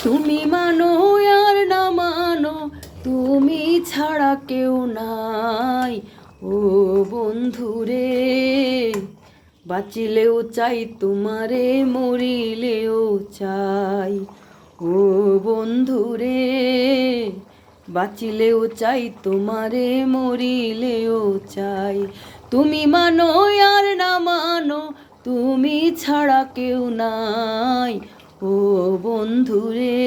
তুমি মানো আর না মানো, তুমি ছাড়া কেউ নাই। ও বন্ধুরে, বাঁচিলেও চাই তোমারে, মরিলেও চাই। ও বন্ধুরে, বাঁচিলেও চাই তোমারে, মরিলেও চাই। তুমি মানো আর না মানো, তুমি ছাড়া কেউ নাই। ও বন্ধুরে,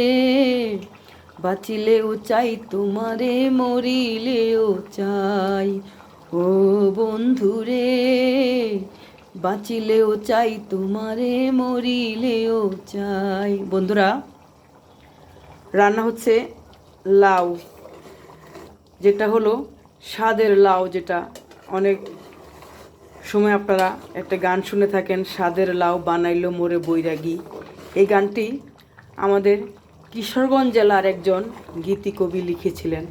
বাঁচিলেও চাই তোমারে, মরিলেও চাই। ও বন্ধুরে, বাঁচিলেও চাই তোমারে, মরিলেও চাই। বন্ধুরা, রান্না হচ্ছে লাউ, যেটা হলো স্বাদের লাউ। যেটা অনেক সময় আপনারা একটা গান শুনে থাকেন, স্বাদের লাউ বানাইলো মোরে বৈরাগী। এই গানটি আমাদের কিশোরগঞ্জ জেলার একজন গীতিকবি লিখেছিলেন।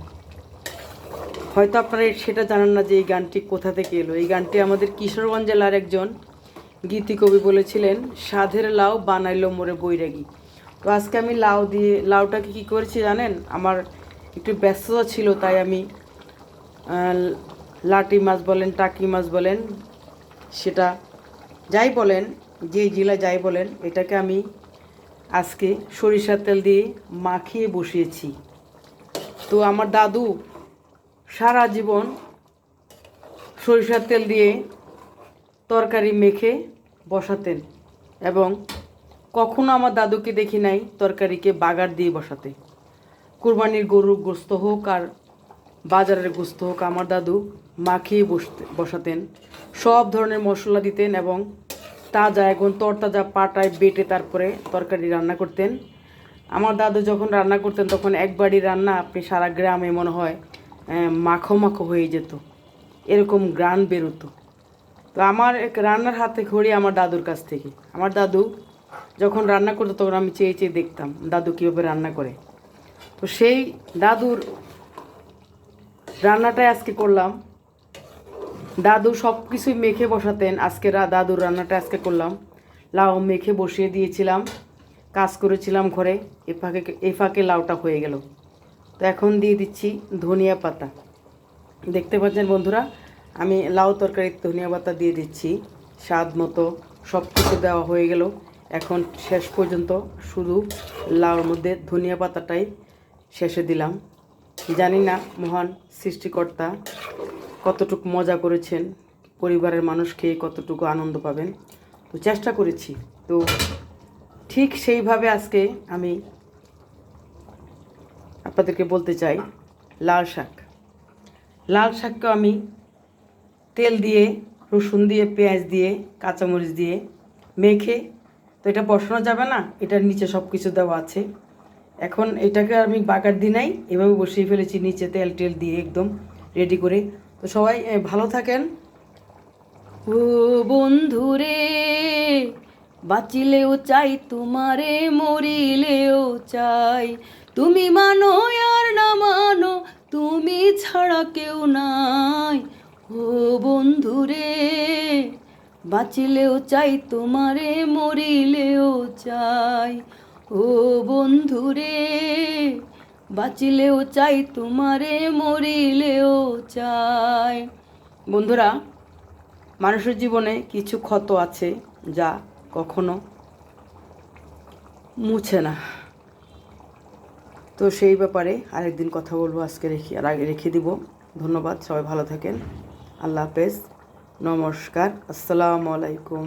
হয়তো আপনারা সেটা জানেন না যে এই গানটি কোথা থেকে এলো। এই গানটি আমাদের কিশোরগঞ্জ জেলার একজন গীতিকবি বলেছিলেন, স্বাদের লাউ বানাইলো মোরে বৈরাগী। তো আজকে আমি লাউটাকে কী করেছি জানেন? আমার একটু ব্যস্ততা ছিল, তাই আমি লাটি মাছ বলেন, টাকি মাছ বলেন, সেটা যাই বলেন, যে জেলা যাই বলেন, এটাকে আমি আজকে সরিষার তেল দিয়ে মাখিয়ে বসিয়েছি। তো আমার দাদু সারা জীবন সরিষার তেল দিয়ে তরকারি মেখে বসাতেন, এবং কখনো আমার দাদুকে দেখি নাই তরকারিকে বাগার দিয়ে বসাতে। কুরবানির গরুর গোস্ত হোক আর বাজারের গোস্ত হোক, আমার দাদু মাখিয়ে বসাতেন। সব ধরনের মশলা দিতেন এবং তাজা, এখন তরতাজা পাটায় বেটে তারপরে তরকারি রান্না করতেন। আমার দাদু যখন রান্না করতেন তখন একবারই রান্না আপনি সারা গ্রামে মনে হয় মাখো মাখো হয়ে যেত, এরকম গ্রান বেরোতো। তো আমার এক রান্নার হাতে খড়ি আমার দাদুর কাছ থেকে। আমার দাদু যখন রান্না করতো তখন আমি চেয়ে চেয়ে দেখতাম দাদু কীভাবে রান্না করে। তো সেই দাদুর রান্নাটাই আজকে করলাম। দাদু সব কিছুই মেখে বসাতেন, আজকে দাদুর রান্নাটা আজকে করলাম। লাউ মেখে বসিয়ে দিয়েছিলাম, কাজ করেছিলাম ঘরে, এ ফাঁকে লাউটা হয়ে গেল। তো এখন দিয়ে দিচ্ছি ধনিয়া পাতা। দেখতে পাচ্ছেন বন্ধুরা, আমি লাউ তরকারিতে ধনিয়া পাতা দিয়ে দিচ্ছি স্বাদ মতো। সব কিছু দেওয়া হয়ে গেল, এখন শেষ পর্যন্ত শুধু লাউর মধ্যে ধনিয়া পাতাটাই শেষে দিলাম। জানি না মহান সৃষ্টিকর্তা কতটুকু মজা করেছেন, পরিবারের মানুষ খেয়ে কতটুকু আনন্দ পাবেন। তো চেষ্টা করেছি। তো ঠিক সেইভাবে আজকে আমি আপনাদেরকে বলতে চাই, লাল শাককে আমি তেল দিয়ে, রসুন দিয়ে, পেঁয়াজ দিয়ে, কাঁচামরিচ দিয়ে মেখে, তো এটা বসানো যাবে না, এটার নিচে সব কিছু দেওয়া আছে। এখন এটাকে আমি বাগার দিই নাই, এভাবে বসিয়ে ফেলেছি নিচে তেল টেল দিয়ে একদম রেডি করে। তো সবাই ভালো থাকেন। ও বন্ধুরে, বাঁচিলেও চাই তোমারে, মরিলেও চাই। তুমি মানো আর না মানো, তুমি ছাড়া কেউ নাই। ও বন্ধুরে, বাঁচিলেও চাই তোমারে, মরিলেও চাই। ও বন্ধুরে, বাঁচিলেও চাই তোমারে, মরিলেও চাই। বন্ধুরা, মানুষের জীবনে কিছু ক্ষত আছে যা কখনো মুছে না। তো সেই ব্যাপারে আরেকদিন কথা বলবো, আজকে রেখে দিব। ধন্যবাদ, সবাই ভালো থাকেন। আল্লাহ হাফেজ, নমস্কার, আসসালামু আলাইকুম।